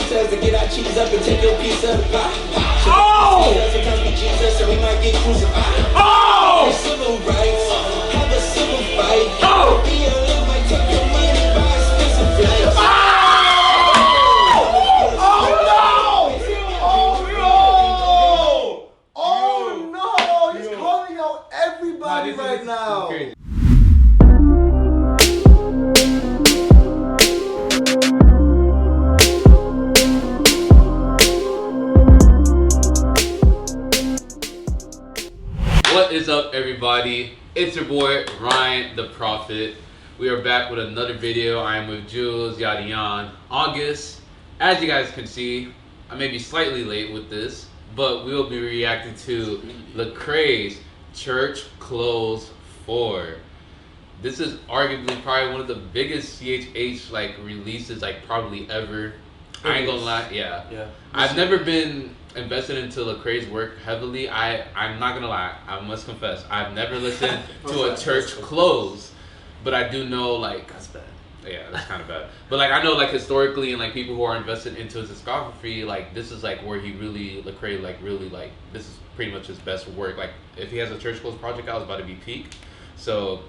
to get our cheese up and take your piece of the pie. Oh! Sometimes we Jesus, so we might get crucified. Oh! Civil rights, have a civil fight. Oh! BLM might take your money, buy expensive flights. Oh! Oh no! He's calling out everybody right now. What is up, everybody? It's your boy Ryan the Prophet. We are back with another video. I am with Jullz, Yadian. August, as you guys can see, I may be slightly late with this, but we will be reacting to Lecrae's Church Clothes 4. This is arguably probably one of the biggest CHH like releases like probably ever. I ain't gonna lie, yeah. I've never been invested into Lecrae's work heavily. I'm not gonna lie, I must confess, I've never listened to a Church Clothes, but I do know like That's bad. yeah, that's kind of bad. But like I know like historically and like people who are invested into his discography, like this is like where he really Lecrae like really like this is pretty much his best work. Like if he has a Church Clothes project out, it's about to be peak. So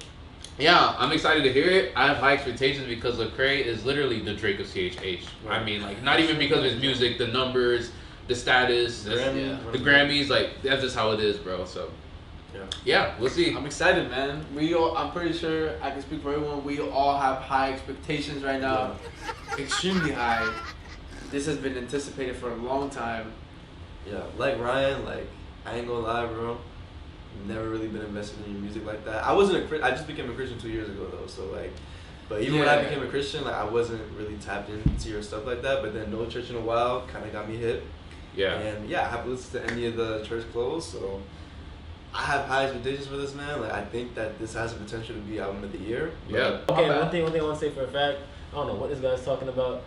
yeah, I'm excited to hear it. I have high expectations because Lecrae is literally the Drake of CHH. Right. I mean, like, not even because of his music, the numbers, the status, the Grammys, like, that's just how it is, bro. So, yeah, we'll see. I'm excited, man. I'm pretty sure I can speak for everyone. We all have high expectations right now, extremely high. This has been anticipated for a long time. Yeah, like Ryan, like I ain't gonna lie, bro. Never really been invested in music like that. I just became a Christian 2 years ago though, so like, but even when I became a Christian, like I wasn't really tapped into your stuff like that. But then no church in a while kind of got me hit. Yeah. And yeah, I haven't listened to any of the Church Clothes, so I have high expectations for this, man. Like I think that this has the potential to be album of the year. Yeah. Okay, one thing I want to say for a fact, I don't know what this guy's talking about.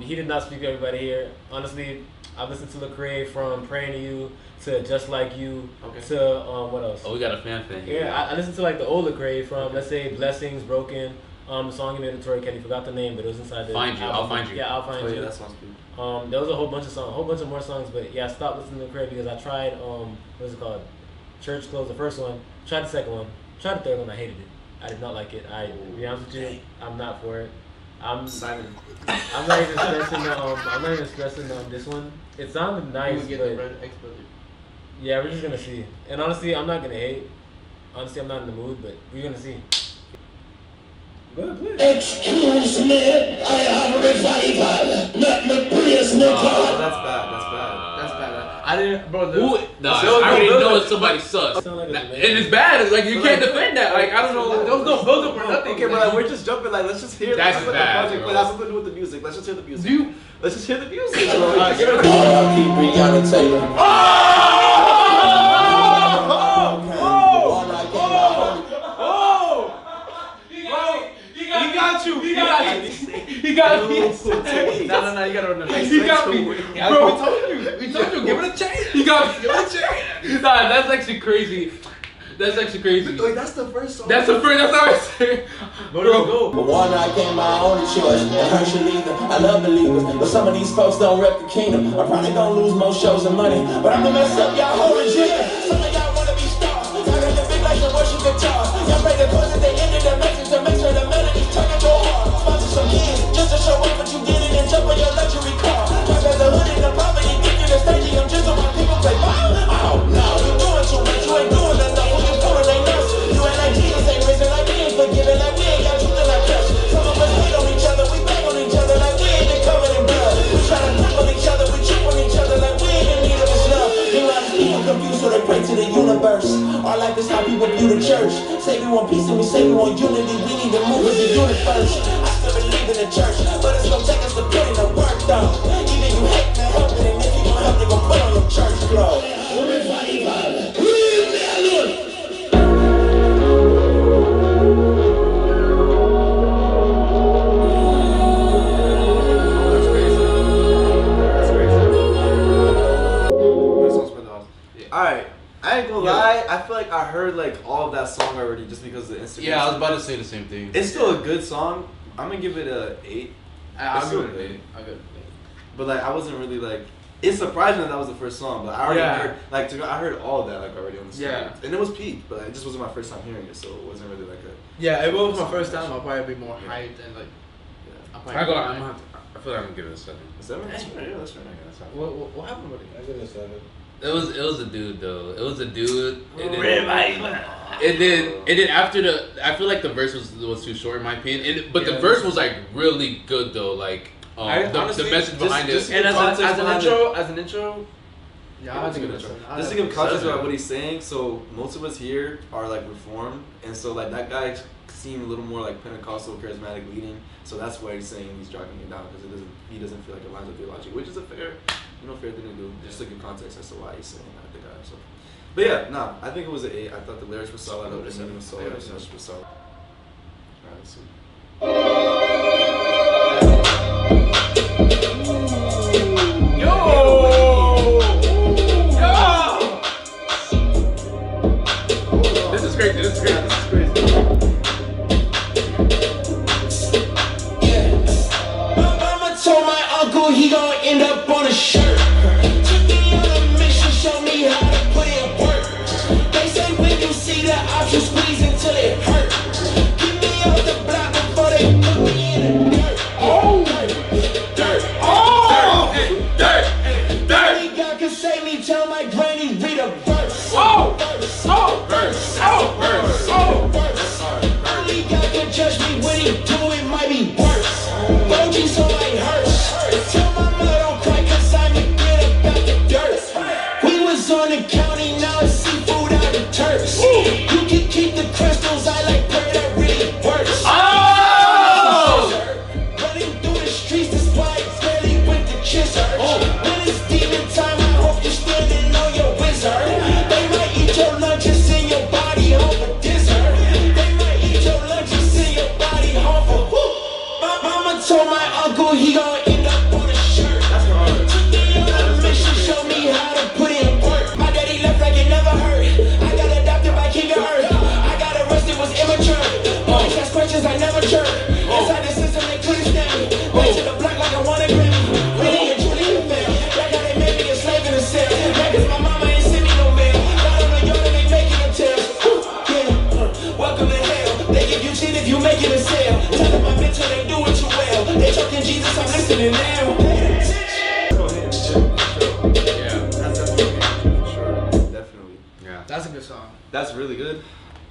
He did not speak to everybody here. Honestly, I've listened to Lecrae from Praying to You to Just Like You to what else? Oh, we got a fan here. Yeah, I listened to like the old Lecrae from let's say Blessings, Broken. The song he made with Tori Kelly, forgot the name, but it was inside the Find You, album. I'll Find You. Yeah, I'll Find You. Yeah, that sounds good. There was a whole bunch of songs, a whole bunch of more songs, but yeah, I stopped listening to Lecrae because I tried what's it called? Church Clothes, the first one. Tried the second one. Tried the third one. I hated it. I did not like it. To be honest with you, I'm not for it. I'm not even stressing this one. It sounded nice, but yeah, we're just gonna see. And honestly, I'm not gonna hate. Honestly, I'm not in the mood, but we're gonna see. Go ahead, please. Excuse me, I am a revival, not the priest, no God. That's bad. That's bad. That's bad. I didn't, bro. I already know it's somebody sucks. Like and it's bad. It's like you can't defend that. Like I don't know. There was no build up or nothing. Okay, but like, we're just jumping. Like, let's just hear. That's the bad, project, bro. but that's something to do with the music. Let's just hear the music. Let's just hear the music, bro. R.I.P. Breonna Taylor. He got me. No, you gotta run the He got me. Bro, we told you, give it a chance. He got me. Give it a chance. Nah, that's actually crazy. That's actually crazy. Wait, that's the first song. That's how I say. Go. But one I came my own choice, and Herschel either. I love believers, but some of these folks don't rep the kingdom. I'm probably gonna lose more shows and money, but I'm gonna mess up y'all whole agenda. Some of y'all wanna be stars. Y'all got the big lights and worship guitars. Y'all pray the chords at the end of the message to make sure the melody turn into a heart. Sponsor some kids just to show up, but you did it and jump on your luxury car. Drop as a hood in the poverty, get to the stadium just so my people play ball. Oh no, you doing too much, you ain't doing enough. What you doing ain't us. You ain't like Jesus, ain't risen like we ain't forgiving like we ain't got truth in our cups. Some of us hate on each other, we bang on each other like we ain't been covered in blood. We try to grip on each other, we trip on each other like we ain't in need of his love. Meanwhile, these people confused, so they pray to the universe. Our life is how people view the church. Say we want peace and we say we want unity. We need to move as a unit first. I still believe in the church, but it's gonna take us to put in the work though. Even you hate to help it, and if you gonna help, they gon' put on your church clothes. Alright, I ain't gonna lie, I feel like I heard like all of that song already just because of the Instagram. Yeah, I was about to say the same thing. It's still a good song. I'm gonna give it a 8. I'll give it an 8. but like I wasn't really like. It's surprising that was the first song, but I already heard like I heard all of that like already on the street. Yeah. And it was peak, but like, it just wasn't my first time hearing it, so it wasn't really like a. Yeah, if it was my first time, I'll probably be more hyped and like. Yeah. I feel like I'm gonna give it a 7. A 7? That's fair. Yeah, that's fair. What happened with it? I give it a 7. It was a dude though. It was a dude. It did after I feel like the verse was too short in my opinion. But the verse was like really good though. Like the message behind it. And as an intro. Yeah, I think it's just to give context about what he's saying. So most of us here are like reformed, and so like that guy seemed a little more like Pentecostal, charismatic leading. So that's why he's saying he's dragging it down because he doesn't feel like it lines up theology, which is a fair thing to do. Just to give context as to why he's saying that, the guy. So, but yeah, nah, I think it was an 8. I thought the lyrics were solid. I thought the meaning was solid. The message was solid. Alright, let's see. This is crazy. Told my uncle he gon' end up on a shirt. Took me on a mission, show me how to put in work. They say when you see the option, squeeze until it hurt. Get me off the block before they put me in the dirt. Dirt. Only God can save me, tell my granny read a verse. Verse. Only God can judge me when he do it, might be worse. OG so I hurt. Tell my mother don't cry cause I'ma get up out the dirt. We was on the county, now it's seafood out of Turks. You can keep the crystals, I like prayer that really works. Running through the streets, that's why I barely went to church. When it's demon time, I hope you're standing on your wizard. They might eat your lunch and send your body home for dessert. They might eat your lunch and send your body home for Mama told my uncle he gon' end up on a shirt. That's hard. Took me on a mission, show me how to put in work. My daddy left like it never hurt. I got adopted by King of Earth. I got arrested, was immature. Boys ask questions, I never chirp. Inside the system, they couldn't stand me. Went to the block like I wanted Grammy. Really and truly the fail. That guy they made me a slave in a cell. That cause my mama ain't send me no mail. Got on the yard and they making them tell. Welcome to hell. They give you shit if you making a sale. Tell them my bitch they do it too well. They talking Jesus, I'm listening now. Definitely. Yeah. That's a good song. That's really good.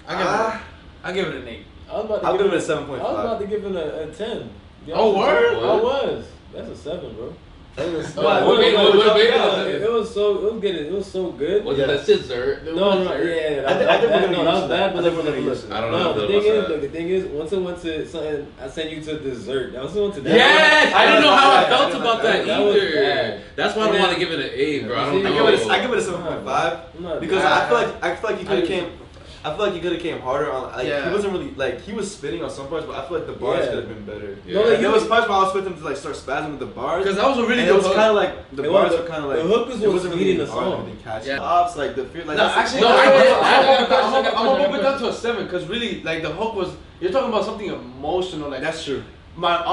I give it an 8. I'll give it a 7.5. I was about to give it a 10. Oh, word? I was. That's a 7, bro. It was It was so good. Was it a scissor? No, yeah. That was bad, but I don't know. The thing is, once it went to something, I sent you to dessert. Once it went to that. Yes, I didn't know how I felt That about that was either. bad. That's why I don't want to give it an 8, bro. I don't know. I give it a 7.5 because I feel like he could have came. I feel like he could have came harder on. Like, he wasn't really like he was spitting on some parts, but I feel like the bars could have been better. Yeah. No, like, There was parts where I was with him to like start spazzing with the bars. Because that was a really and good it was hook. kind of like the bars were kind of like the hook was it wasn't leading really the hard song. to catch. Yeah. Opps like the fear like No, that's actually, No, I'm I gonna move it down to a 7 because really, like the hook was. You're talking about something emotional, like that's true. my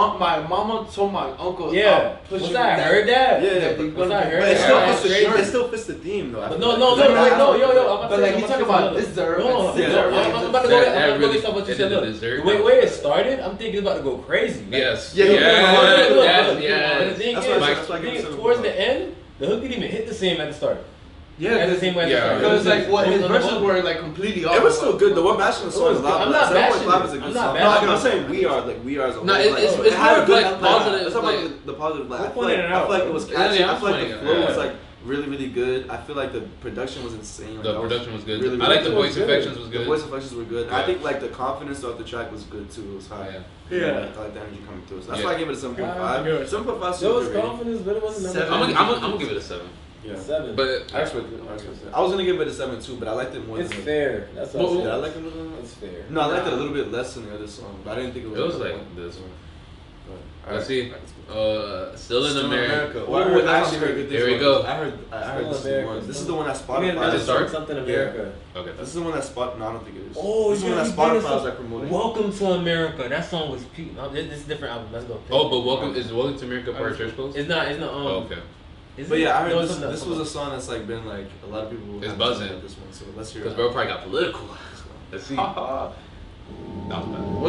mama told my uncle. Yeah. push Once you I with heard that. Yeah, Once I heard But that. it still fits the theme though. I But feel no, like. yo. But like he talking about dessert. No, Yeah. I'm about to go That really based off what you said. ended the Look, dessert. the way it started, I'm thinking it's about to go crazy. Yes. Yeah, But the Yes. thing That's is, why I give it 7.5. towards the end, the hook didn't even hit the same at the start. Yeah, At the same way yeah. at the because start. like what his On the verses hook. were like completely off. It was still good. The one bashing the song is loud. I'm not bashing 7.5 is a it. good I'm song. not No, bashing I'm it. saying we are like we are as a whole. No, it's it had more a good like positive, Let's talk about like- the positive. Like, I We're feel pointing it out, like it was bro. catchy. Yeah, I feel like I'm the pointing flow it was out. like really good. I feel like the production was insane. Like, The that production was good. really I like the good. voice infections was The good. voice inflections were good. Yeah. I think like the confidence throughout the track was good too. It was high. Yeah. Yeah. I like the energy coming through. So that's Yeah. why I gave it a 7.5. 7.5 is There was good rating. confidence, but it wasn't Seven. number I'm gonna give it a 7. Yeah. 7. But I respect it. I was gonna give it a 7 too, but I liked it more It's than fair. That's what Yeah, I I'm liked it more saying. than It's fair. No, I liked it a little bit less than the other song, but I didn't think it was. it was like this one. Let's see. Still in America. Well, I actually heard good things. Here we about go. this. I heard this is the one. This is the one that I mean, Spotify. just start something America. Okay. This is the one that Spot. No, I don't think it is. Oh, this is the one that Spotify is like promoting. Welcome to America. That song was peak. No, this is a different album. Let's go. Oh, but Welcome to America part of Church Clothes? It's not. It's not. Oh, okay. But yeah, I heard this was a song that's like been like a lot of people. It's buzzing. This one, so let's hear it. Because bro probably got political. Let's see. We'll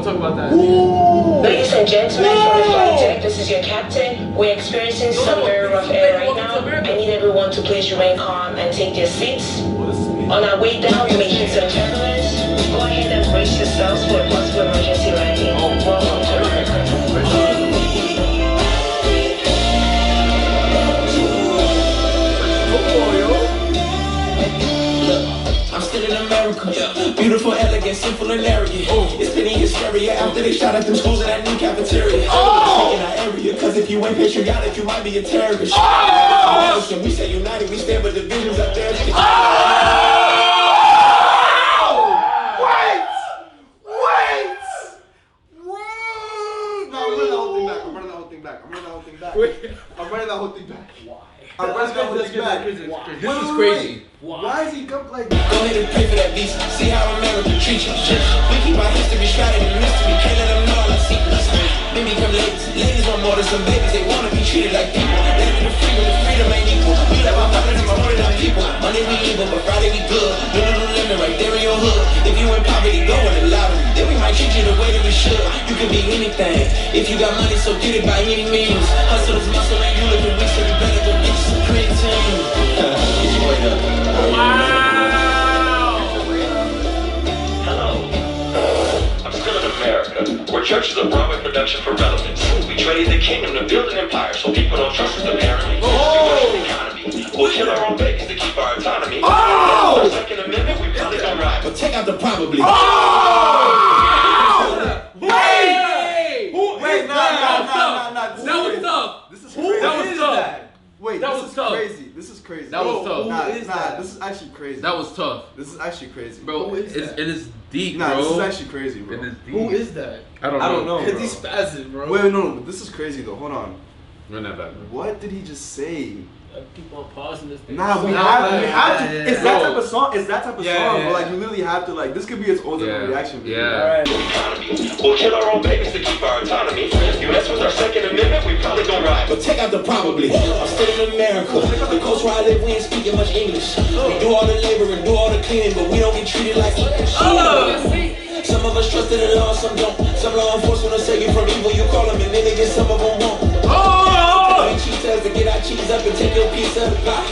talk about that. Ladies and gentlemen, from the flight deck, this is your captain. We're experiencing some very rough air right now. I need everyone to please remain calm and take their seats. On our way down, you may hit some turbulence. Go ahead and brace yourselves for a possible emergency landing. Welcome to America. I'm still in America. Beautiful, elegant, simple, and arrogant. It's penny hysteria after they shot at them schools in that new cafeteria. Taking our area, cause if you ain't patriotic, you might be a terrorist. We say united, we stand for divisions up there. Wait! No, I'm running that whole thing back. I'm running that whole thing back. I'm running that whole thing back. Why? I'm running that whole thing back. This is crazy. Why is he come like? Go ahead and pay for that visa. See how America treats you. We keep our history shrouded in mystery. Can't let them know all our secrets. Baby, come ladies. Ladies want more than some babies. They wanna be treated like people. Living the freedom ain't equal. We love our politics more than our people. Monday we evil, but Friday we good. No limit right there in your hood. If you in poverty, go in the lottery. Then we might treat you the way that we should. You can be anything. If you got money, so get it by any means. Hustle is muscle and you looking weak, so you better go get you some creatine. Get your weight up. Hello. I'm still in America, where church is a Broadway production for relevance. We traded the kingdom to build an empire, so people don't trust us apparently. We worship the economy. We'll kill our own babies to keep our autonomy. The Second Amendment, we probably don't ride. But take out the probably. Wait, no. That was tough. This is crazy. That was tough. Wait, That this was is tough. crazy. This is crazy. That was tough. Nah, this is actually crazy. That was tough. This is actually crazy. Bro, it is deep, Nah, bro. this is actually crazy, bro. It is deep. Who is that? I don't know. bro. He's spazzing, bro. Wait, no, this is crazy though. Hold on. Run that back. What did he just say? Keep on pausing this thing. Nah, we have to. It's that type of song. It's that type of song. But like, you literally have to like. This could be its ultimate reaction video. Yeah. We'll kill our own babies to keep our autonomy. You mess with our Second Amendment, we probably don't ride. But take out the probably. I'm still in America. The coast where I live, we ain't speaking much English. We do all the labor and do all the cleaning, but we don't get treated like some of us trust in the law, some don't. Some law enforcement will save you from evil. You call them and then again, some of them won't. We cheat us to get our cheese up and take your piece of the pie.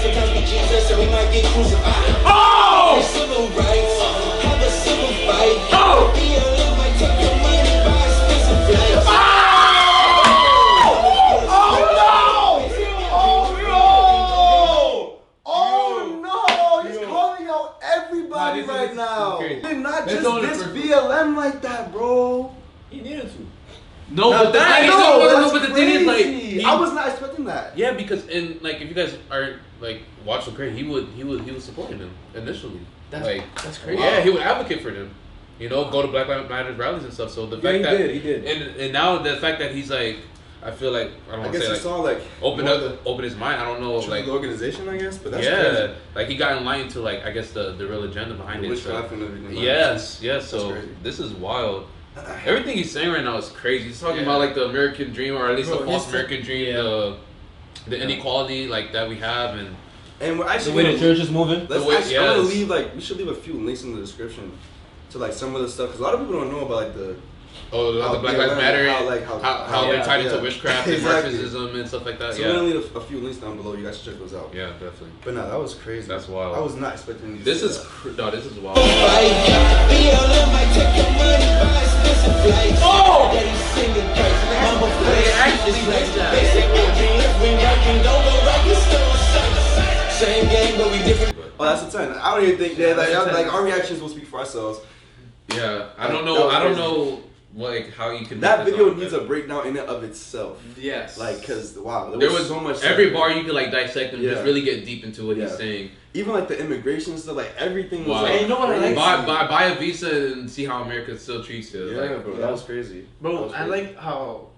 Sometimes we Jesus and we might get crucified. Civil rights, have a civil fight. BLM might take your money, buy expensive flights. Oh no! He's calling out everybody right now. And not just this BLM like that, bro. He needed to. No, Now but the that- thing is, no, no, that's but the thing is, like, crazy. I was not expecting that. yeah, because in like, if you guys are like watch Lecrae, he was supporting him initially. That's crazy. Yeah, he would advocate for them. You know, go to Black Lives Matter rallies and stuff. So the fact that he did. and now the fact that he's like, I feel like I don't I want to guess say it's like all like open his mind. I don't know, like like the organization, I guess. But that's yeah, crazy. like he got in line to like I guess the real agenda behind it. Witchcraft and everything. Yes, so That's crazy. this is wild. Everything he's saying right now is crazy. He's talking about like the American dream, or at least the false American dream, the inequality like that we have, And we're actually The way the church is moving. Let's The way- actually, I'm gonna yes. leave we should leave a few links in the description to like some of the stuff because a lot of people don't know about like the the Black Lives Matter, how they're tied into witchcraft and Exactly. Marxism and stuff like that. So we're gonna leave a few links down below. You guys should check those out. Yeah, definitely. But no, that was crazy. That's wild. I was not expecting these. This to is say that. no, this is wild. BLM might take your money, buy expensive flights. Daddy singing praise. Mama They actually like that. Basic routine. If we working, don't go right, it's still the same game, but we different. Oh, that's a 10. I don't even think that. Like our reactions will speak for ourselves. Yeah, I That don't was know. I don't crazy. know like how you can. That make this video song needs a breakdown in and of itself. Yes. Like, cause wow, There was so much. every stuff. bar you could like dissect and just really get deep into what he's saying. Even like the immigration stuff, like everything was Wow. like. And you know what I like? Buy a visa and see how America still treats you. Yeah, like, bro, that was crazy. Bro, I like how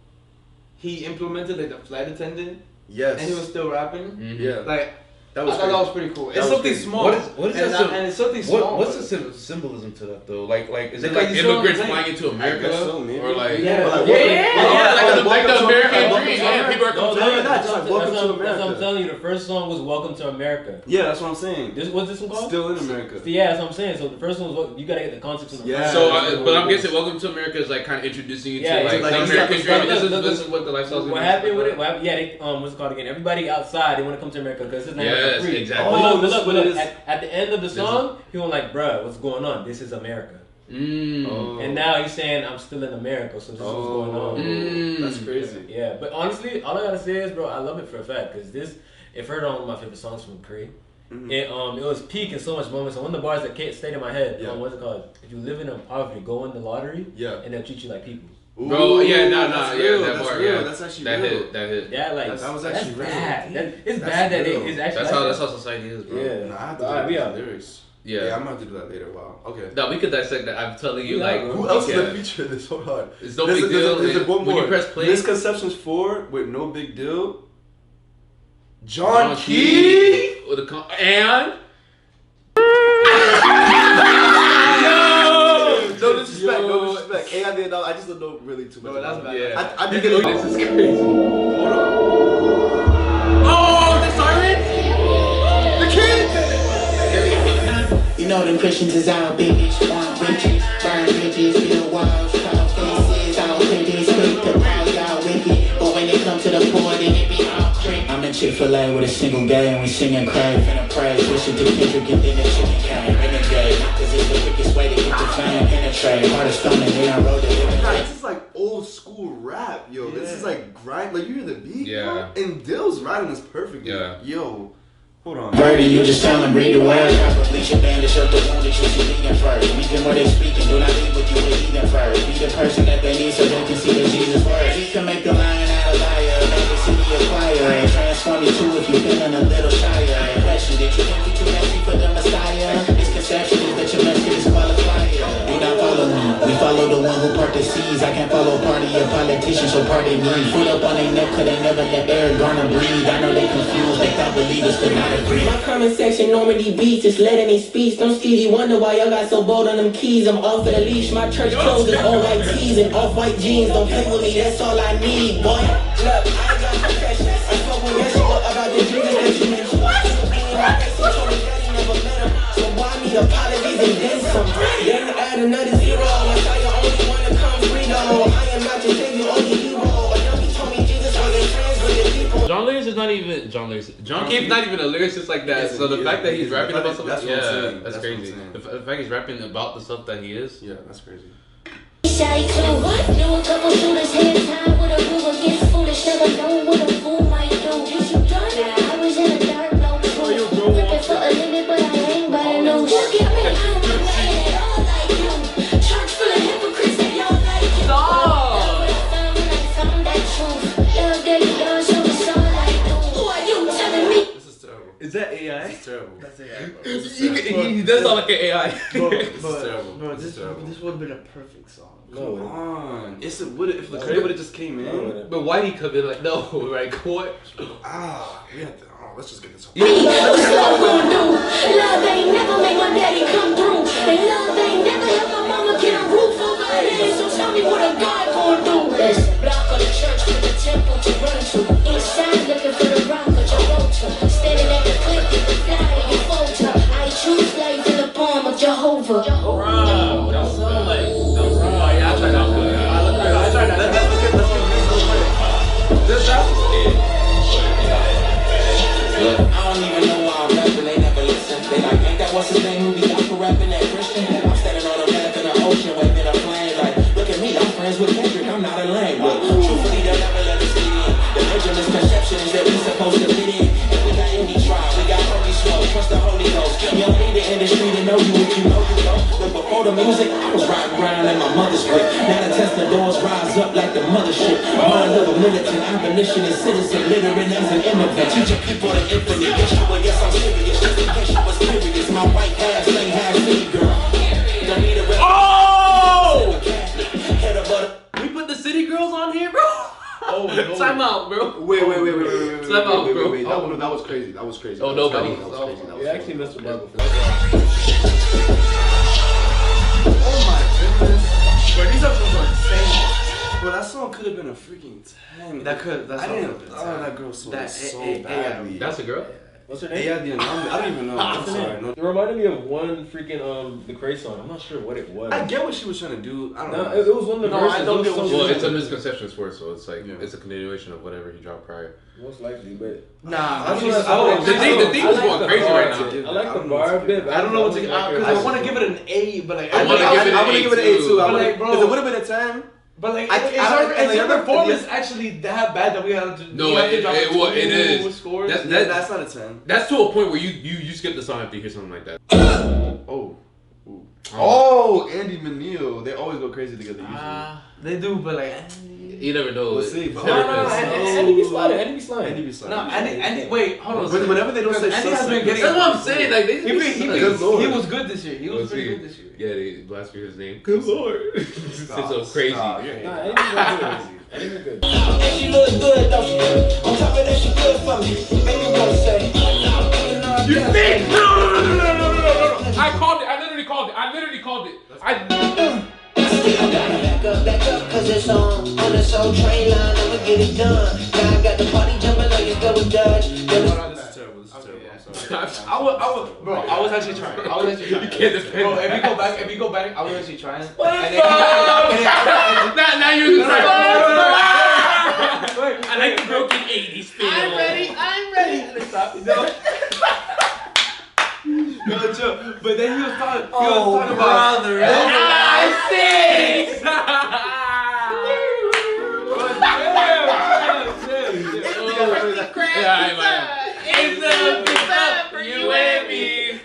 he implemented like the flight attendant. Yes. And he was still rapping. Mm-hmm. Yeah. Like that was I thought that was pretty cool. It's was something crazy. small. What is and that? and it's something small. What's the symbolism to that though? Like is it Because like you saw immigrants the thing. flying into America, I guess so, maybe. or like Yeah. But, like, like welcome the to American America. dream? Yeah, people are No, coming no, to that's that's like Welcome to what I'm America. telling you. The first song was "Welcome to America." Yeah, that's what I'm saying. What's this one called? Still in America. Yeah, that's what I'm saying. So the first one was you gotta get the context of the Yeah. first So, song. but I'm guessing Welcome to America is like kind of introducing you Yeah, to like like, the he's American like- dream. This is what the lifestyle's gonna What be. happened with it? Yeah, they what's it called again? Everybody outside they want to come to America because it's not Yes, free. exactly. But this look, is what it is. at the end of the song, he was like, "Bruh, what's going on? This is America." Oh. And now he's saying, "I'm still in America, so this is what's going on." That's crazy. Yeah, but honestly, all I gotta say is, bro, I love it for a fact because this, if heard on one of my favorite songs from Lecrae. It was peak in so much moments. And one of the bars that can't stay in my head, what's it called? If you live in poverty, go in the lottery, and they'll treat you like people. Bro, yeah, that's yeah, real, that that's part, real, yeah, that's actually that real. hit. Yeah, like that was actually that's real. bad. It's That's bad that real. it's actually. That's how society is, bro. Yeah. Nah, I have to Alright, do we the out. lyrics. Yeah. I'm gonna have to do that later. Wow. Okay. No, we could dissect that. I'm telling you, Yeah, like, bro. Who else is yeah. the feature in this? Hold on. It's no big deal. There's one When more. you press play, Misconceptions 4 with No Big Deal. John Key. with and No disrespect, no disrespect. Hey, I just don't know really too much. Bro, that's about bad. it. yeah. I think this This is crazy. Hold on. Oh, the siren! The kid. You know them Christians is out, bitch. Want riches, burn bridges, build walls, cause faces. Out here they speak to all y'all wicked, but when it comes to the poor, then it be all trick. I'm in Chick-fil-A with a single gay and we singing crave and a praise. Switching to Kendrick and then the chicken came. Renegade, cause it's the quickest way to get the fame. Penetrate, hardest stone and then I wrote it. This is like old school rap, yo. This is like grind. Like you hear the beat, Yeah. bro? And Dill's writing this perfectly. Yeah. Yo, hold on. Birdie, you just tell them, read the word. Bleach your bandage up the wound that you should leave them first. Meet them where they speaking, do not leave with you, leave them first. Be the person that they need so they can see the Jesus word. He can make a lion out of liar, make the city acquire. Transform you too if you feeling a little shyer. Question, did you think you too messy for the Messiah? Misconception is that your mess can disqualify you. Do not follow me, we follow the one who part the seas. I can't follow party or politicians, so pardon me. Foot up on their neck, cause they never let air garner breathe. I know they confused, they thought believers could not agree. My comment section Normandy beats, just let any speech. Don't Stevie wonder why y'all got so bold on them keys. I'm off of the leash, my church clothes is all white tees and off-white jeans. Don't play with me, that's all I need, boy. Look, I ain't got confession. I spoke with Yeshua about the Jesus that you mentioned. Never met him, so why me apologies and then some? Then add another zero. I saw you only wanna come free though. I am not your savior, only hero. But now he told me Jesus wasn't friends with the people. John Lewis is not even John Lewis. John Keith's not even a lyricist like that. So the fact that he's rapping about something, that's what I'm saying. that's That's what crazy. I'm saying. The fact he's rapping about the stuff that he is. Yeah, that's crazy. Shy too. Knew a couple shooters hands high with a rule against foolish. Never know what a fool might do. Is you done? I was in a dark low too. Looking for a limit, but I ain't by the nose. Look at me, I'm not mad at all like you. Church full of hypocrites that y'all like you. Love what I found when I found that truth. Love daily love, so it's all I do. Who are you telling me? This is terrible. Is that AI? This is terrible. That's AI, bro. This is terrible. He does sound like an AI. This is terrible. Bro, This is terrible. this would have been a perfect song. Come on. If Lecrae would have just came in. But why did he come in like no? Right? What? We have to. Let's just get this. What's love gonna do? Love ain't never make my daddy come through. And love ain't never help my mama get a roof over her head. So tell me what a God gonna do. Let's block on the church with the temple to run to. Inside looking for the rock of Jehovah. Standing at the cliff with the fly of your photo. I choose life in the palm of Jehovah. Bro, that sound like. Oh yeah, I tried that one. I tried that. Let's get this one. I don't even know why I'm rapping, they never listen. They like, ain't that what's his name who be out for rapping that Christian? I'm standing on a map in the ocean, waving a flame. Like, look at me, I'm friends with Kendrick, I'm not a lame. But truthfully, they'll never let us get in. The major misconception is that we supposed to fit in. And we got indie trial, we got holy smoke, trust the Holy Ghost. You don't need the industry to know you if you know you go. But before before the music, I was riding around in my mother's whip. Now the Tesla doors rise up like the mothership. Mind of a militant, abolitionist, citizen, literate as an immigrant. Teaching people the infinite. Yes, I'm serious. Just in case you was curious. My white half slang half city girl. Don't need a rep. Oh! We put the city girls on here, bro. Oh, no. Time out, bro. Wait. Time out, bro. That was crazy. That was crazy. Oh, nobody. That was crazy. That was Yeah, actually messed with Bible. Oh my goodness. Bro, these episodes are insane. Bro, that song could have been a freaking 10. That could. That's I didn't. what Oh, that girl sold it so badly. That's a girl? What's her Hey, name? yeah, the Anomaly. I don't even know. I'm sorry. No. It reminded me of one freaking Lecrae song. I'm not sure what it was. I get what she was trying to do. I don't No, know. it was one of the No, verses. I don't It was get what so she was Well, good. it's a Misconceptions for, so it's like, Yeah. it's a continuation of whatever he dropped prior. Most likely, but Nah, the thing is going crazy right now. I like the bar a bit. But I don't know what to. like Because I want to give it an 8, but like I wanna give it an I want to give it an 8 too. But like, bro, Because it would have been a 10. But like, I don't- is like, her the- performance actually that bad that we had to? No, we have to it- drop it- well, it 2 is. Scores? That's not a 10. That's to a point where you skip the song after you hear something like that. Oh. Ooh. Oh, Andy Mineo. They always go crazy together usually. They do, but like, You never know. We'll see, but- No, Andy be sliding. Andy be sliding. Andy be sliding. no, Andy, wait, hold on. But whenever they don't say Andy has been getting. That's what I'm saying. Like they Good Lord. He was good this year. He was Was pretty he? good this year. Yeah, they blaspheme his name. Good lord. It's so crazy. Nah, Andy be good. Andy be good. And she look good, don't she? On top of that, she good for me. Make me wanna say, You think? No. I called it. I literally called it. Still gotta back up, cause it's on the soul train line, I'ma get it done. Now I got the party jumping like it's double dutch. This is terrible. This is terrible. I'm sorry. I was actually trying. You can't defend Bro, that. if you go back, I was actually trying. Now you're the I like the broken 80s feel. I'm ready. And then stop. No, chill. But then he was talking about brother. You and me.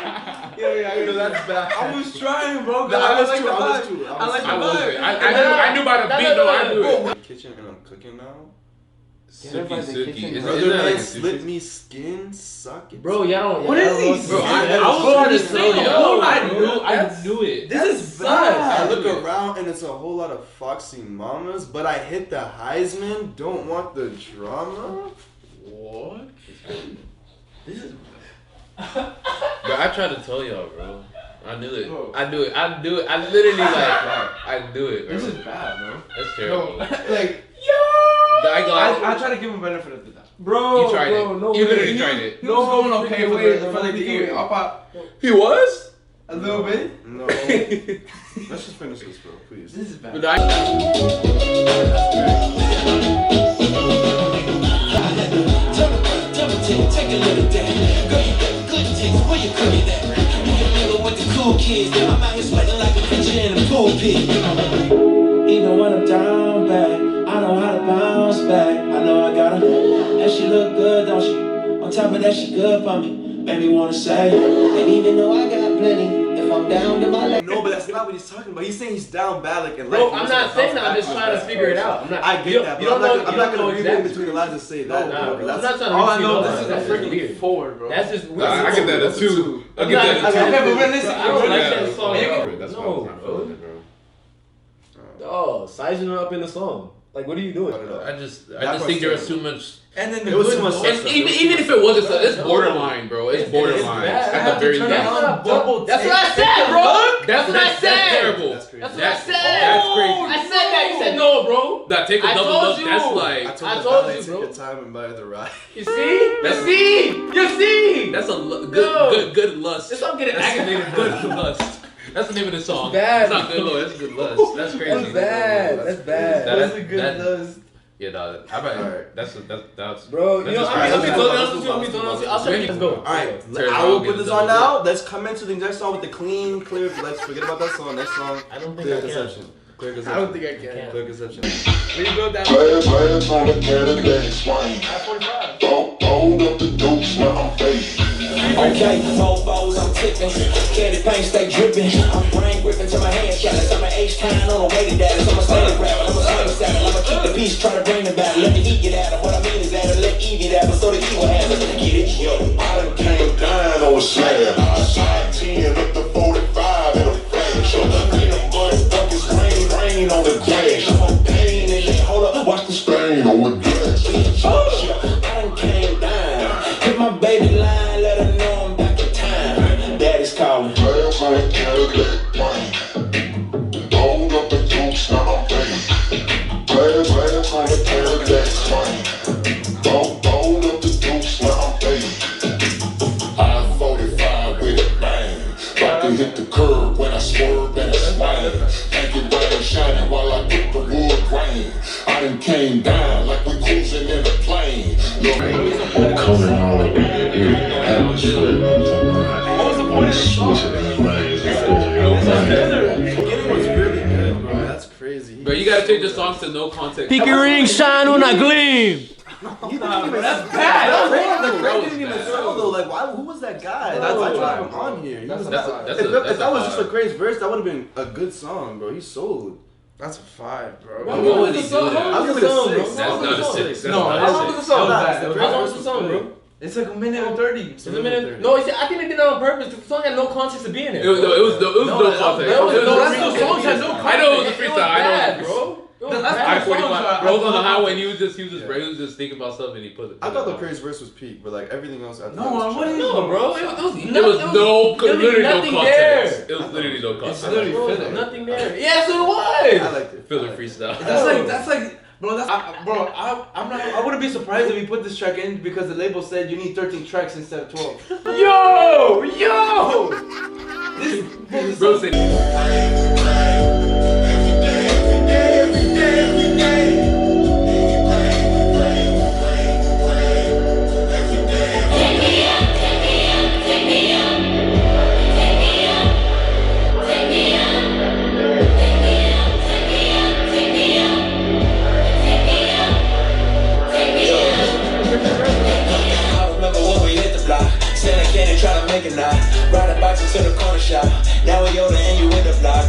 That's bad. I was trying, bro. I was like too. the I was vibe. too. I like the I was. vibe. I knew about the beat. No, I knew it. In the kitchen and I'm cooking now. Suki. Brother, that man, like slit me skin, suck it. Bro, y'all don't. What is he? Bro, I was was trying to just say, saying, yo, I knew it. This is I bad. look around and it's a whole lot of foxy mamas, but I hit the Heisman. Don't want the drama. What? This is Bro, I tried to tell y'all, bro. I knew it. Bro. I knew it. I literally I knew it. Bro. this is bad, bro. That's terrible. Like, I I try to give him benefit of the doubt. Bro, You tried bro, it. no You way. literally tried it. He was going okay freaking for way, the bro. for the year. Up out He was? a little bit. No. Let's just finish this, bro, please. This is bad. But I, Take a look at that. Girl, you got good taste. Where you cook it at? You can mingle with the cool kids. Now I'm out here sweating like a pitcher in a pool pit. Even when I'm down bad, I know how to bounce back. I know I got her. And she look good, don't she? On top of that, she good for me. Made me wanna say. And even though I got plenty, if I'm down to my leg. No, but that's not what he's talking about. He's saying he's down bad, like in life. Bro, I'm not saying that. I'm just trying to figure it out. I'm not. I get that, You but don't know. I'm You not don't know gonna read in exactly. between the lines and say that. Nah, bro. I'm That's not trying to. All I read know, between this is the lines. a That's freaking weird. forward, bro. That's just weird. I get that a 2. I I'm get that not- a 2. Okay, but realistically, I don't like Yeah. that song. That's why I No, was not feeling it, bro. Oh, sizing her up in the song. Like, what are you doing? I just think there was too much. And then It was too much And stuff. even if it wasn't, it's borderline, bro. It's borderline. bad. At the very least. That's what I said, bro. That's That's terrible. That's crazy. That's what I said. That's crazy. I said that. You said no, bro. That take a I double told look. you. That's I like told I the told valet, you, take bro. your time and buy the ride. You see? You see? You see? that's a No. good lust. This song getting activated, Good lust. That's the name of the song. Bad. It's not good lust. That's good lust. That's crazy. That's bad. That's bad. That's a good list. Yeah, dog. I bet. Alright. That's. Bro, That's you know, just I'm crazy. totally honest with you. I'm totally honest with you. I'll say let's go. Alright, Terry I will Brown put this gets on double now. Let's come into the next song with the clean, clear. Let's forget about that song. Next song. I don't think Clear I can. Conception. Clear I Conception. don't think I can. Clear Conception. Rebuild that. Plans on the Cadillac swing. At 45. Hold up the dukes, now I'm fading. Okay, mofos, I'm tipping. Candy paint stay dripping. I'm brain gripping to my hands callous. I'm an H-Town on the way to Dallas. I'm a steady rapper, I'm a swing salad. I'ma keep the peace, try to bring the battle. Let the heat get at him. What I mean is that I let Eve get at him. So the evil has it. Get it? Yo, I done came down on a slab. I shot 10 up to 45 in a flash. Yo, them motherfuckers rain on the dash. I'm pain in it. Hold up, watch the stain on the glass. I done came down. Hit my baby line, let her know I'm back in time. Daddy's calling. Last night, Cadillac wine. Rolled up the juice, now I'm paying. Last night, Cadillac wine. Rolled up the juice, now I'm paying. I-45 with it, bang. About to hit the curb when I swerve and I swing. Make it rain shining while I get the wood grain. I done came down like we cruising in a plane. Coming all up in your ear, atmosphere. I'm switching these lanes. It was really good, bro. That's crazy. Bro, you gotta take the songs to no context. Pinky ring shine when I gleam. That's bad. Lecrae didn't even throw though. Like, why? Who was that guy? That's why I tried him on here. If that was just Lecrae's verse, that would have been a good song, bro. He sold. That's a 5, bro. What was he doing? I'll give it a 6. That's not a 6. No, how long was the song? How long was the song, bro? It's like a minute and 30. It's a minute. No, I think they did that on purpose. The song had no context to be in it. It was no context. Those songs had no context. I know it was a freestyle. I know, bro. I-45. Bro was on the highway and he was just thinking about stuff and he put it. I thought Lecrae's verse was peak, but like everything else. No, bro. It was literally no context. It was literally no context. It's literally filler. Nothing there. Yeah, so it was. I liked it. Filler freestyle. That's like, bro. I wouldn't be surprised if we put this track in because the label said you need 13 tracks instead of 12. Yo. This bro said. Riding bikes into the corner shop. Now we older and you in the block.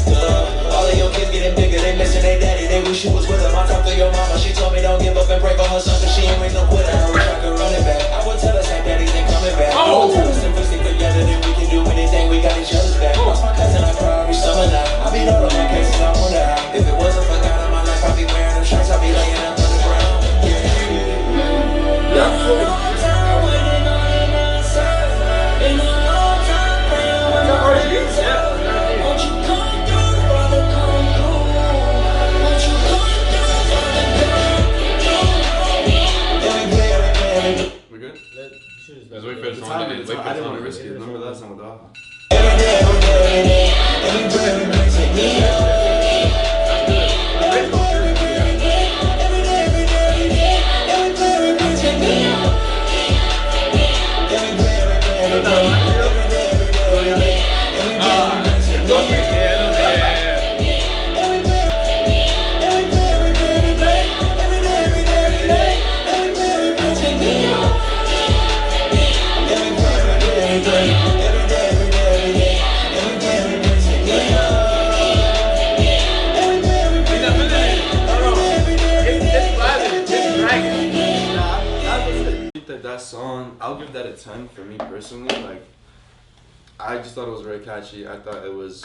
All of your kids getting bigger, they missing their daddy. They wish you was with them. I talked to your mama, she told me don't give up and break on her son, cause she ain't raised no quitter. I wish I could run it back. I would tell us that daddy's ain't coming back. I would tell us if we stick together, then we can do anything. We got each other's back. Lost my cousin, I cry every summer now. I beat all of my cases, I wonder how. If it wasn't for God in my life, I'd be wearing them shirts, I'd be laying up on the ground. Let's wait for the song. I didn't want to risk it. Remember that song with Opps? That song, I'll give that a 10 for me personally. Like, I just thought it was very catchy. I thought it was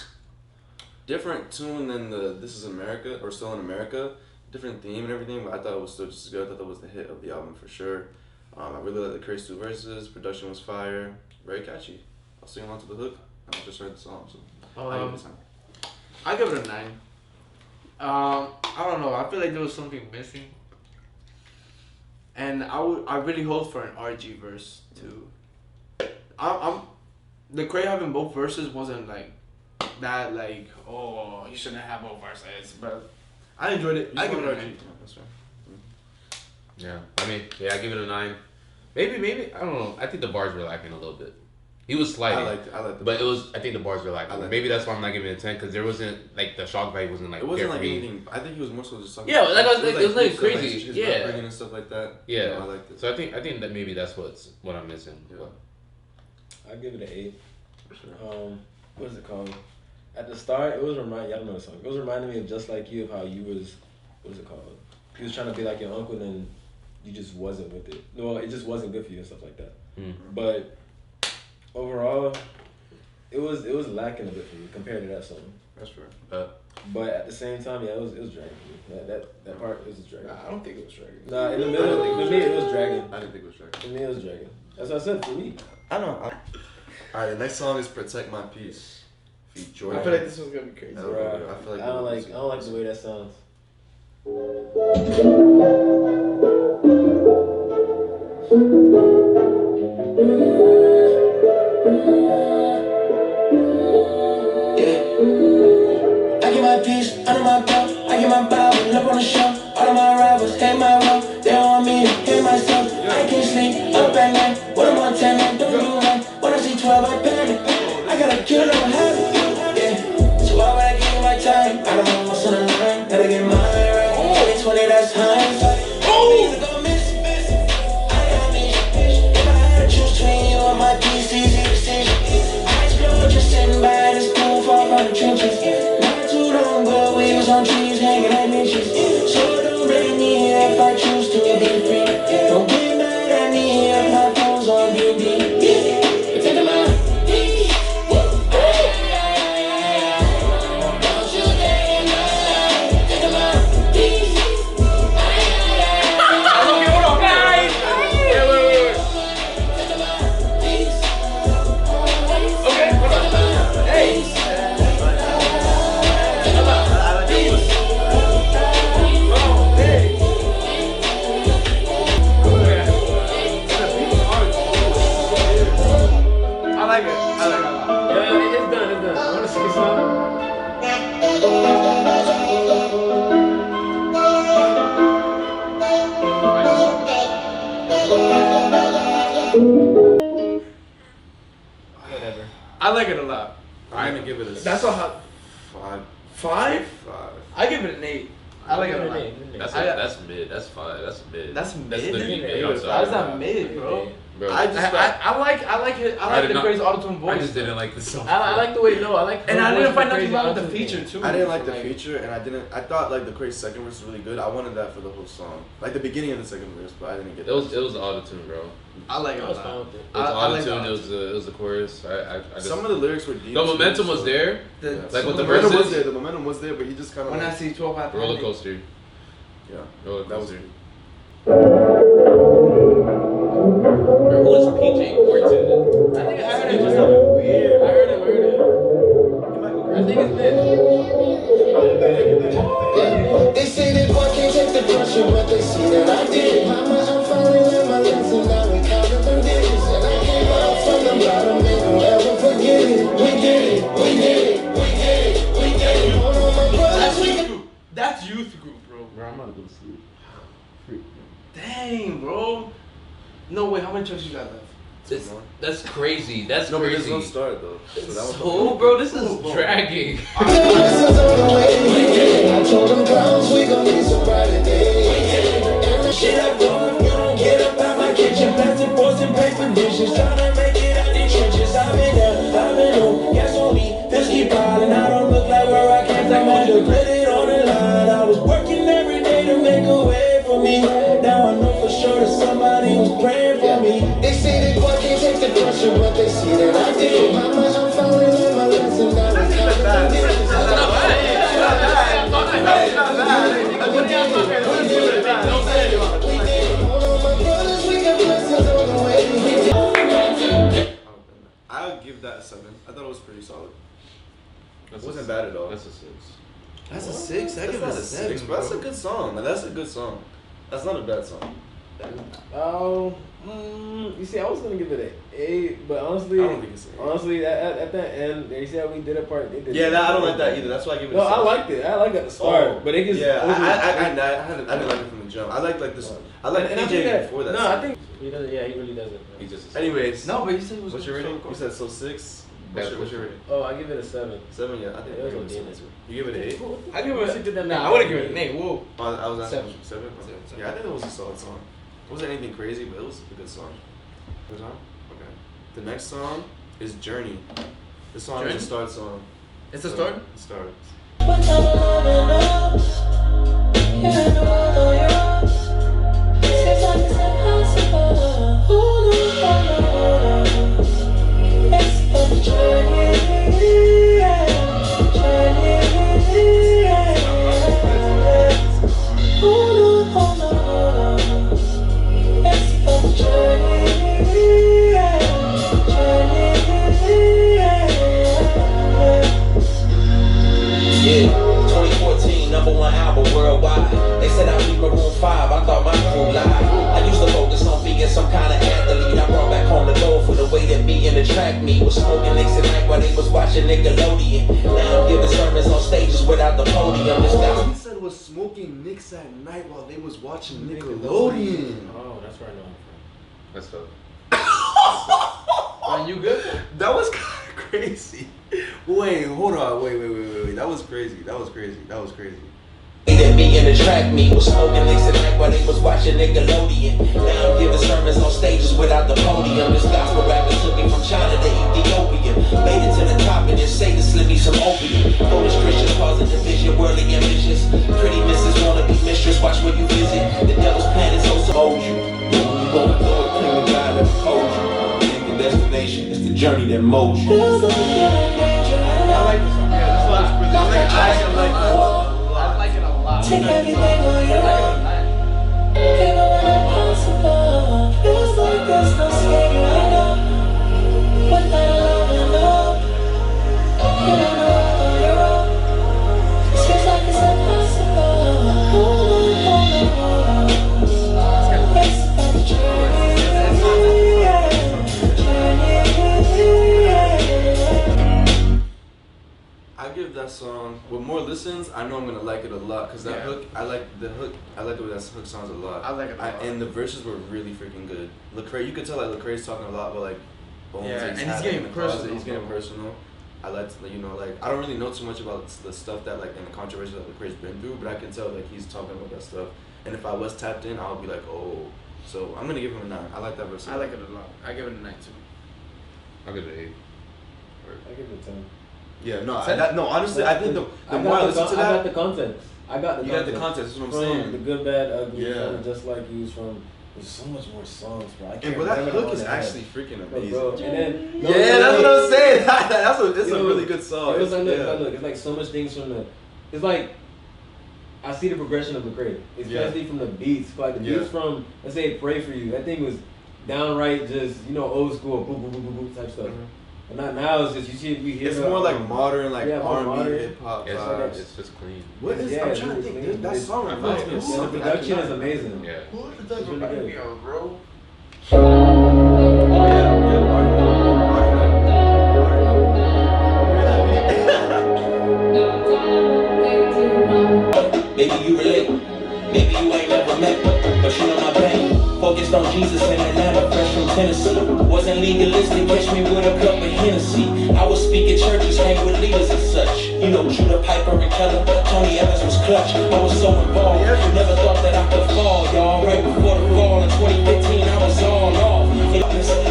different tune than the This Is America or Still in America, different theme and everything, but I thought it was still just as good. I thought that was the hit of the album for sure. I really liked the Lecrae's 2 verses. Production was fire, very catchy. I'll sing along to the hook. And I'll just start the song. So I give it a 10. I give it a 9. I don't know. I feel like there was something missing. And I really hope for an RG verse too. Lecrae having both verses wasn't like that, like, oh, you shouldn't have both verses, but I enjoyed it. I give it a 9. That's right. Yeah, I mean, I give it a 9. Maybe I don't know. I think the bars were lacking a little bit. He was sliding. I liked it. But I think the bars were lacking. Maybe that's why I'm not giving it a 10, because there wasn't, like, the shock value wasn't, like, it wasn't like me. anything. I think he was more so just talking. Yeah, like, it was like crazy. Like his yeah. upbringing and stuff like that. Yeah. You know, I liked it. So I think that maybe that's what I'm missing. Yeah. But I'll give it an 8. What is it called? At the start, it was I don't know the song. It was reminding me of Just Like You, of how you was, what is it called? He was trying to be like your uncle and you just wasn't with it. No, it just wasn't good for you and stuff like that. But overall, it was lacking a bit for me compared to that song. That's fair. But at the same time, yeah, it was dragging for me. That part, it was dragging. Nah, I don't think it was dragging. Nah, in the middle, for me, it was dragging. I didn't think it was dragging. For me, it was dragging. That's what I said, for me. I don't know. Alright, the next song is Protect My Peace. Feat. Jordan. I feel like this one's gonna be crazy. I feel like I don't like the way that sounds. I get my peace under my belt. I get my Bible up on the shelf. All of my rivals hate my wealth. They don't want me to hate myself. I can't sleep up at night. What am I telling? Don't do right. When I see 12, I panic. I gotta kill them habit. Yeah. So why would I give you my time? I don't know what's on the line. Gotta get mine right. 2020, that's hindsight. Things are gonna miss. I got me. If I had to choose between you and my peace, easy decision. I explode just sitting by this pool, far from the trenches. Not too long ago, we was on trees hanging at niches. So don't blame me if I choose to be free. Don't get mad at me if my phone's on BB. Protect my peace. Don't you dare lie. Protect my peace. Okay, hold on, guys. Wait. Protect my peace. Okay, hold on. Hey. I like it. I like it a lot. Yeah, it's done. I want to see some. Whatever. I like it a lot. I'm gonna give it a That's a hot 5. 5. I give it an 8. I like it a lot. That's mid. That's 5. That's mid. That's mid. literally mid. I'm How's sorry. that mid, bro? Bro, I like it. I like the crazy auto-tune voice. I just didn't like the song. I like the way, no, I like And I didn't find nothing wrong with the auto-tune. feature too. I didn't like the feature, and I thought like the crazy second verse was really good. I wanted that for the whole song, like the beginning of the second verse, but I didn't get It was the auto tune, bro. I like it I a was fine lot. with it. It was auto tune. It was the chorus. I just, Some of the lyrics were deep. the momentum was there. Like with the momentum was verses. there. The momentum was there, but you just kind of When I see 12 out Roller coaster. Yeah, Roller that was coaster. Who is PJ Morton? I think I heard it just weird. I heard it. I think it's mid. They say that boy can't take the pressure, but they see that I did. Mama, I'm finally learned my lesson. Now we counting them digits, and I came out from the bottom. They don't ever forget it. We did it. Hold on, my brothers. That's youth group, bro. Bro, I'm about to go to sleep. Dang, bro. No way. How many tracks you got left? That's crazy. That's No, but there's crazy. no start though. So that was So, bro, this is dragging. I told them clowns we gon' need some brighter days. And the shit I do, you don't get up out my kitchen, plastic forks and paper dishes, tryna make it out these trenches. I've been on, yes only, this keep piling. I don't look like where I came from, I just put it on the line. I was working every day to make a way for me. Now I know for sure that somebody was praying for me. They say that boy can't take the pressure, but they see that I did. Mama, I'm finally learned my lesson. Now we counting them digits. I'll give that a 7. I thought it was pretty solid. It wasn't bad at all. That's a 6. That's a 6. I give it a 7. Bro. That's a good song. That's a good song. That's not a bad song. You see, I was gonna give it an 8, but honestly, I don't think it's an 8. honestly, at the end, you see how we did a part. They did Yeah, I don't like that either. That's why I give it. No, a 7. I liked it. I liked it at the start, but it gets Yeah, over. I didn't like it from the jump. I like this. I like and I PJ think that, before that. No, song. I think he doesn't. Yeah, he really doesn't. He just. Anyways, No, but you said it was. what's your rating? You said so 6. What's your rating? Oh, I give it a 7. 7, yeah. I think Yeah, it was I give it a okay. 7 too. You give it an 8? I give it a. Nah, I would have given it an 8. Whoa. I was asking 7. 7. Yeah, I think it was a solid song. It wasn't anything crazy, but it was a good song. Good song? Okay. The next song Is Journey. The song Journey? is a start song. It's a start? It starts. One time I'm loving up, you're in the world on your own. Seems like it's impossible. Hold on. It's the journey, Hold on. It's the journey, Yeah, 2014, #1 album worldwide. They said I'd be Maroon 5, I thought my crew lied. I used to focus on being some kind of athlete. I brought back home the gold for the way that me and the track meet was smoking nicks at night while they was watching Nickelodeon. Now I'm giving sermons on stages without the podium. This guy He said was smoking nicks at night while they was watching Nickelodeon. Oh, that's where I know him from. That's dope. Are you good? That was kind of crazy. Wait, hold on. Wait. That was crazy. that me and the track meet was smoking nicks at night while they was watching Nickelodeon. Now I'm giving sermons on stages without the podium. This gospel rapper took me from China to Ethiopia. Made it to the top and just say to slip me some opium. Polish Christians causing division, worldly ambitions. Pretty misses wanna be mistress, watch where you visit. The devil's plan is also hold you. When you going through it, claim the God that hold you. Ain't the destination, it's the journey that molds you. I like this song. Yeah, this song's really good. I like it a lot. Take everything on your own. Give it when impossible. Feels like there's no escape right now. One night alone and alone. You're in the world on your own. Seems like it's impossible. Hold on. It's about the journey. I give that song with more listens. I know I'm gonna like it a lot because that hook. I like the hook. I like the way that hook sounds a lot. I like it a lot. And the verses were really freaking good. Lecrae, you could tell like Lecrae's talking a lot about like bones. Yeah, and he's getting personal. He's getting personal. I like to, like I don't really know too much about the stuff that like in the controversy that Lecrae's been through, but I can tell like he's talking about that stuff. And if I was tapped in, I'll be like, oh. So I'm gonna give him a 9. I like that verse. I like it a lot. I give it a 9 too. I'll give it an 8. I give it a 10. Yeah, no, honestly, I think the more I listen to I that, got the content. I got the you got the content. That's what I'm from saying. The Good, Bad, Ugly. Yeah. From Just Like You's. From there's so much more songs, bro. I can't And bro, that remember hook all is that I had. actually freaking Bro, amazing. and then Yeah, that's what I'm saying. It's a really good song. It was like, Yeah. look, it's like so much things from the. It's like I see the progression of Lecrae, especially from the beats. Like the beats from, let's say, "Pray for You." That thing was downright just old school, boop boop boop boop boop type stuff. And not now. It's just we hear. It's more like modern, like more R&B, modern. hip hop It's, vibes. it's just clean. What is? I'm trying to think. clean. That song reminds me of And the something. production is amazing. Yeah. Who is the really good. bro? Maybe you relate, maybe you ain't never met, but you know my pain. Focused on Jesus in Atlanta, fresh from Tennessee. Wasn't legalistic, catch me with a cup of Hennessy. I was speaking churches, hang with leaders and such. You know Judah, Piper, and Keller, Tony Evans was clutch. I was so involved, never thought that I could fall, y'all. Right before the fall in 2015, I was all off.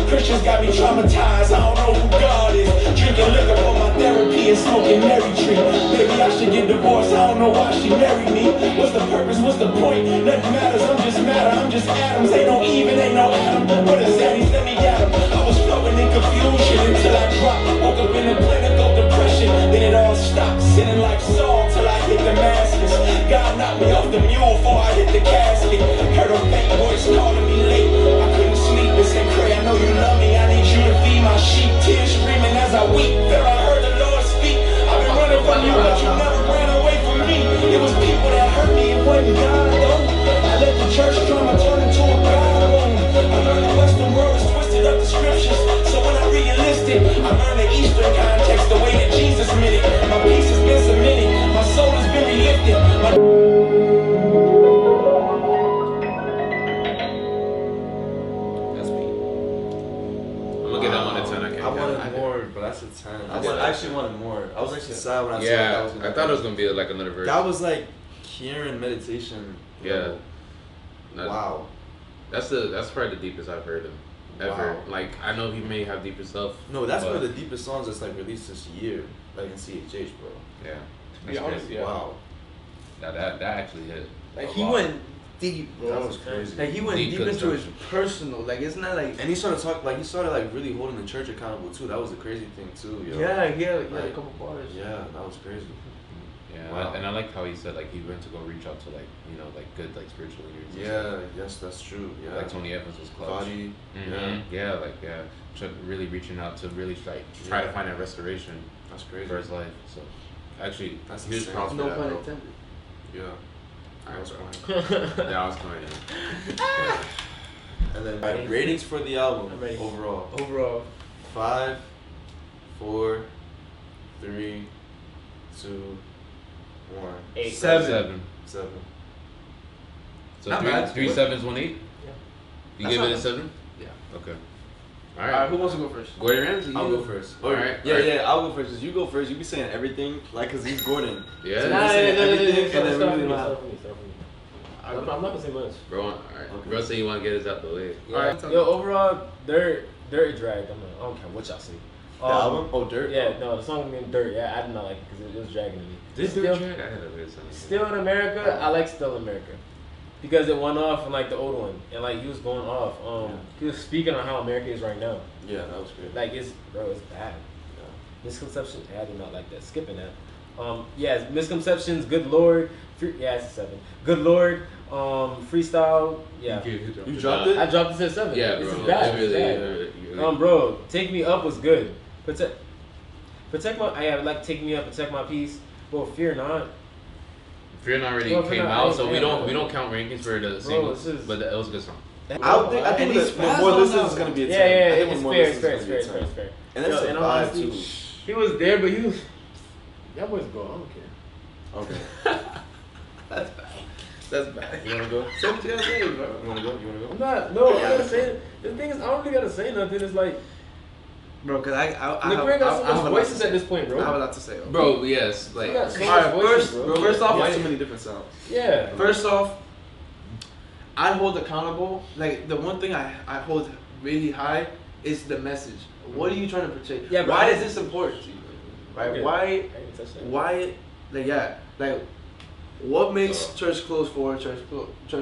Christians got me traumatized, I don't know who God is. Drinking liquor for my therapy and smoking Mary tree. Maybe I should get divorced, I don't know why she married me. What's the purpose, what's the point? Nothing matters, I'm just matter, I'm just atoms. Ain't no Eve, ain't no Adam. What is that? He's let me at him. I was floating in confusion until I dropped. Woke up in a clinical depression, then it all stopped. Sinning like Saul till I hit Damascus. God knocked me off the mule before I hit the casket. Heard a faint voice calling me late. I couldn't sleep, it said, Cray, I know you love me, I need you to feed my sheep. Tears streaming as I weep. There I heard the Lord speak. I've been running from you, but you never ran away from me. It was people that hurt me, it wasn't God though. I let the church drama turn into a God room. I learned the Western world has twisted up the scriptures. So when I re-enlisted, I learned the Eastern context, the way that Jesus meant it. My peace has been cemented, my soul has been relifted. That's me. I'm gonna get that one a 10. I wanted more, but that's a 10. I actually wanted more. I was actually sad when I saw that. Yeah, I thought it was gonna be like another verse. That was like Kieran meditation. Yeah. Wow. That's probably the deepest I've heard him. ever. Wow. Like I know he may have deeper stuff. No, that's but, one of the deepest songs that's like released this year, like in CHH, bro. Yeah. be That's honest, crazy. yeah. Wow. That actually hit. Like a he lot. went deep, bro. That was crazy. Like he went deep into his Deconstruction. personal. Like it's not like. And he started like really holding the church accountable too. That was the crazy thing too, yo. Yeah, he had a Like, couple bars. Yeah, that was crazy. Yeah, Wow. and I like how he said like he went to go reach out to like like good like spiritual leaders. and Yeah, stuff. yes, that's true. Yeah. Like Tony Evans was clutch. Body. Mhm. Yeah. Really reaching out to really like try to find that restoration That's crazy. for his life. So actually, That's huge insane. props for No that, pun bro. intended. Yeah. Alright, was bro. fine. Yeah, I was going. And then right, ratings for the album I'm ready. overall. Overall, 5, 4, 3, 2, 1. 8. 7. 7. So Not three, bad. 3 sevens, 1 8. Yeah. You That's give it not a 7? Yeah. Okay. All All right, right. who wants to go first? Gordon Ramsay. I'll you. go first. Alright, Yeah, alright. yeah, I'll go first. 'Cause you go first. You be saying everything, like, because he's Gordon. Yeah. So Nah, you're saying everything, start and then for we me, really start for me, start for me. I'm not gonna say much. Bro, alright. Bro, say you want to get us out the way. Yeah. Alright. Yo, overall, Dirt dragged. I don't care what y'all say. The album? Oh, Dirt? Yeah, no, the song named Dirt. Yeah, I did not like it because it was dragging me. This Still, dude track, I had a weird sound. Still in America, I like Still in America because it went off on like the old one, and like he was going off. He was speaking on how America is right now. Yeah, that was great. Like it's bad. Misconceptions. Yeah, I do not like that. Skipping that. Yeah, Misconceptions. Good Lord. Yeah, it's a 7. Good Lord. Freestyle. Yeah. You dropped it? I dropped it to a 7. Yeah, This bro. is bad. It's It's bad. Bro, Take Me Up was good. Protect my. I like Take Me Up, Protect My Peace. Bro, Fear Not. Fear Not already Well, Fear came Not, out, so we yeah. don't count rankings for the singles, this is- but it was a good song. I think that more listens is going to be a 10. Yeah, I think it's when more fair, listens it's fair, is it's gonna fair, be a it's 10. fair, it's fair. And that's Yo, a and vibe, honestly, too. He was there, but he was. Y'all boys go. I don't care. Okay. That's bad. You want to go? Say what you gotta say, bro. You want to go? You want to I'm go? not. No, I gotta say it. The thing is, I don't really gotta say nothing. It's like Bro, cause I Lecrae got so much voices at this point, bro. I have a lot to say. Bro, yes, like He got so All much right, voices, first, bro. first off, Why so many different sounds? Yeah. First off, I hold accountable. Like the one thing I hold really high is the message. What are you trying to portray? Yeah, but why I- is this important to you? Right? Okay. Why? I didn't touch that. Why? Like yeah, like what makes Church Close 4 Church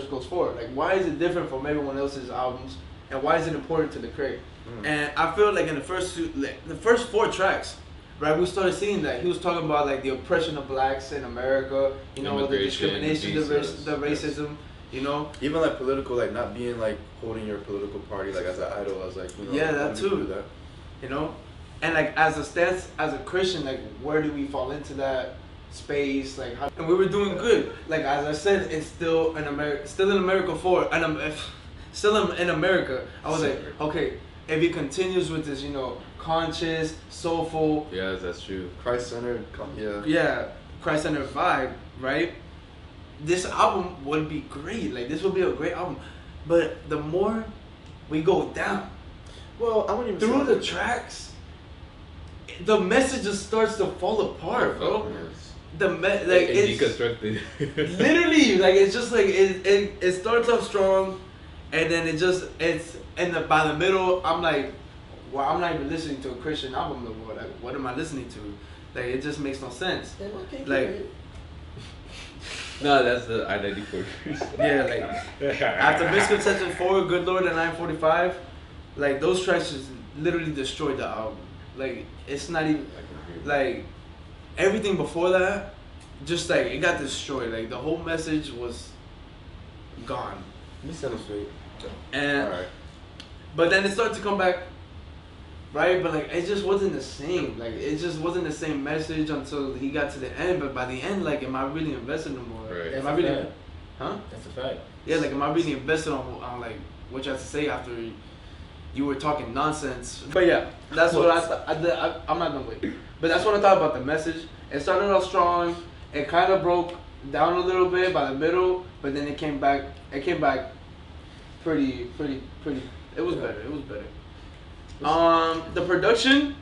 Close 4? Like why is it different from everyone else's albums? And why is it important to Lecrae? And I feel like in the first 4 tracks, right, we started seeing that he was talking about like the oppression of blacks in America, you know, the Immigration, discrimination, visas, the racism, you know. Even like political, like not being like holding your political party like as an idol, as like, you know, Yeah, that how do people too. do that? You know, and like as a stance, as a Christian, like where do we fall into that space? Like, how, and we were doing good. Like as I said, it's still in America, still in America 4, and still in America. I was like, okay, if he continues with this, you know, conscious, soulful, yeah, that's true. Christ-centered, yeah. yeah, Christ-centered vibe, right? This album would be great. Like this would be a great album, but the more we go down. Well, I wouldn't even Through say the tracks, the message just starts to fall apart, bro. Like it's deconstructed. literally like it's just like it starts off strong, and then it's by the middle I'm like, well, I'm not even listening to a Christian album no more. Like what am I listening to? Like it just makes no sense. Like No, that's the identity for yeah, like after Misconceptions 4, Good Lord, and 945, like those tracks just literally destroyed the album. Like it's not even like everything before that, just like it got destroyed. Like the whole message was gone. Let me set it straight. And Alright. but then it started to come back, right? But like it just wasn't the same. Like it just wasn't the same message until he got to the end. But by the end, like, am I really invested no more? Right. Am That's I a really? fact. Huh? That's a fact. Yeah, like am I really invested on like what you have to say after you were talking nonsense? But yeah, that's what I'm not done with. But that's what I thought about the message. It started off strong. It kind of broke down a little bit by the middle, but then it came back. It came back pretty. It was better. It was better. The production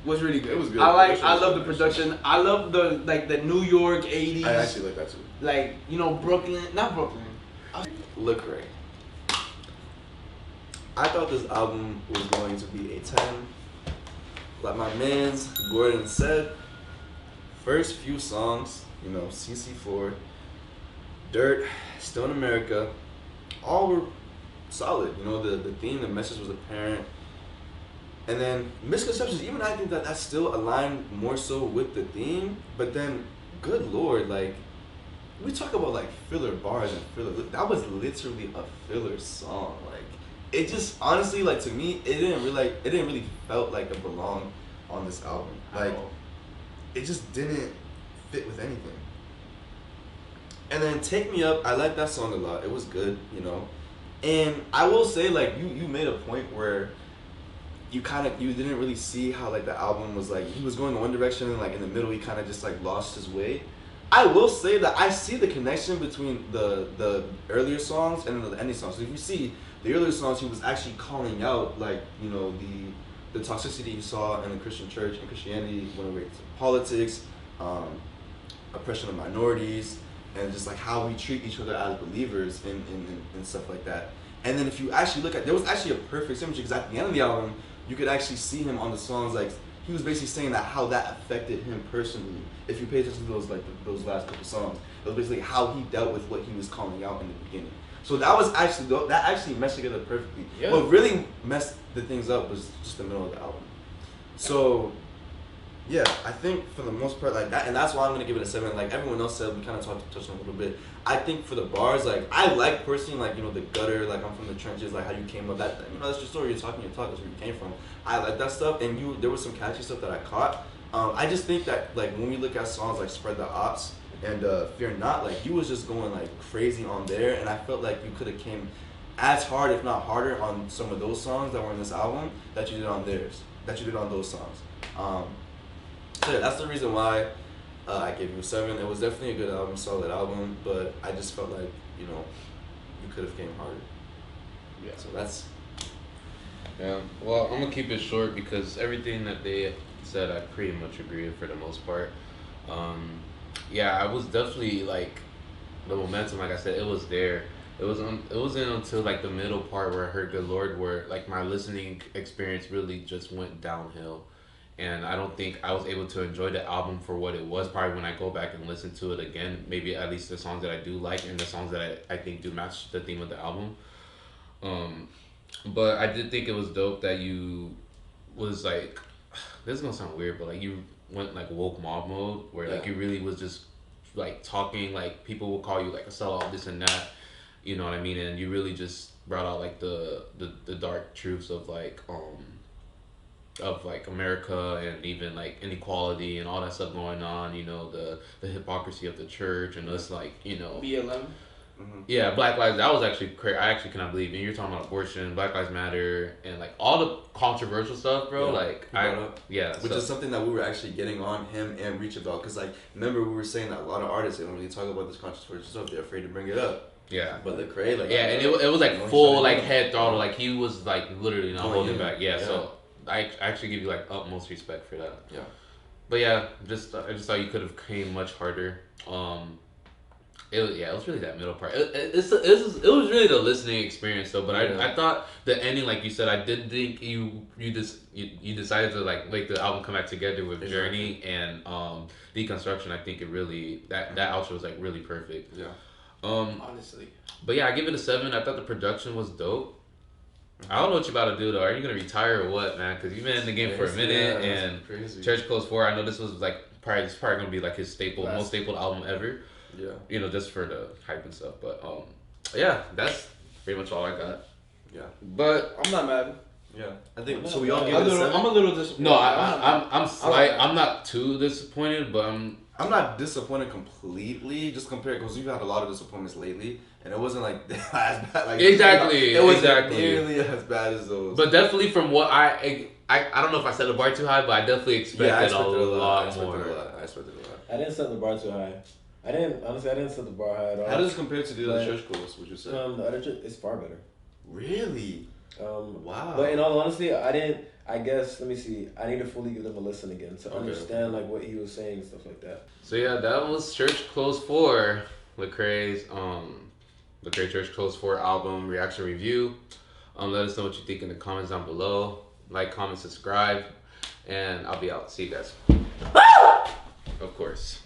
was really good. It was good. I love the production. I love the New York '80s. I actually like that too. Like, you know, not Brooklyn. Lecrae. I thought this album was going to be a 10. Like my man's Gordon said, first few songs, you know, CC4, Dirt, Still in America, all were solid. You know, the theme, the message was apparent. And then Misconceptions, even I think that still aligned more so with the theme. But then, good Lord, like, we talk about like filler bars and filler. That was literally a filler song. Like, it just honestly, like, to me, it didn't really felt like it belonged on this album. Like, it just didn't fit with anything. And then Take Me Up, I like that song a lot. It was good, you know. And I will say, like, you made a point where you didn't really see how like the album was like, he was going in one direction and like in the middle he kind of just like lost his way. I will say that I see the connection between the earlier songs and the ending songs. So if you see the earlier songs, he was actually calling out like, you know, the toxicity he saw in the Christian church and Christianity when it relates to politics, oppression of minorities, and just like how we treat each other as believers and stuff like that. And then if you actually look at, there was actually a perfect symmetry because at the end of the album, you could actually see him on the songs, like he was basically saying that how that affected him personally. If you pay attention to those those last couple songs, it was basically how he dealt with what he was calling out in the beginning. So that was actually meshed together perfectly. Yeah. What really messed the things up was just the middle of the album. So yeah, I think for the most part like that, and that's why I'm gonna give it a 7. Like everyone else said, we kind of touched on a little bit. I think for the bars, like I like personally, like, you know, the gutter, like I'm from the trenches, like how you came up, that, you know, that's your story. You're talking your talk. That's where you came from. I like that stuff, and there was some catchy stuff that I caught. I just think that like when we look at songs like Spread the Opps and Fear Not, like you was just going like crazy on there, and I felt like you could have came as hard, if not harder, on some of those songs that were in this album that you did on those songs. So yeah, that's the reason why I gave you a 7. It was definitely a good album, solid album, but I just felt like, you know, you could have came harder. Yeah. So that's. Yeah. Well, I'm gonna keep it short because everything that they said, I pretty much agree with for the most part. Yeah, I was definitely like the momentum. Like I said, it was there. It wasn't until like the middle part where I heard Good Lord where like my listening experience really just went downhill. And I don't think I was able to enjoy the album for what it was. Probably when I go back and listen to it again, maybe at least the songs that I do like and the songs that I think do match the theme of the album. But I did think it was dope that you was like, this is gonna sound weird, but like you went like woke mob mode where like you really was just like talking, like people will call you like a sellout, this and that, you know what I mean? And you really just brought out like the dark truths of like America and even like inequality and all that stuff going on, you know, the hypocrisy of the church and us, like, you know, BLM. Yeah, Black Lives, that was actually crazy. I actually cannot believe, and you're talking about abortion, Black Lives Matter, and like all the controversial stuff, bro. Yeah, which is something that we were actually getting on him and Reach about, because like remember we were saying that a lot of artists, they don't really talk about this controversial stuff, they're afraid to bring it up. Yeah, but Lecrae, like, yeah, and it was like full like head throttle, like he was like literally not holding back. Yeah, so I actually give you like utmost respect for that. Yeah, but yeah, I just thought you could have came much harder. It was really that middle part. It was really the listening experience though. But I thought the ending, like you said, I did think you decided to like make the album come back together with Journey and Deconstruction. I think it really that outro was like really perfect. Yeah. Honestly. But yeah, I give it a 7. I thought the production was dope. I don't know what you about to do though. Are you gonna retire or what, man? Because you've been in the game for a minute, and Church Close 4. I know this was like probably gonna be like his most stapled album ever. Yeah. You know, just for the hype and stuff. But yeah, that's pretty much all I got. Yeah. But I'm not mad. Yeah. I think so. We all give it a 7. I'm a little disappointed. No, I'm not too disappointed, but I'm not disappointed completely. Just compared, because we've had a lot of disappointments lately, and it wasn't like as bad. Like exactly. It wasn't nearly as bad as those. But definitely from what I don't know if I set the bar too high, but I definitely expected a lot more. I expected a lot. I didn't set the bar too high. I didn't set the bar high at all. How does it compare to the other Church Close, would you say? The other church, it's far better. Really? Wow. But in all honesty, I guess, let me see, I need to fully give them a listen again to understand like what he was saying and stuff like that. So yeah, that was Church Close 4, Lecrae's Lecrae Church Close 4 album reaction review. Let us know what you think in the comments down below. Like, comment, subscribe, and I'll be out. See you guys. Of course.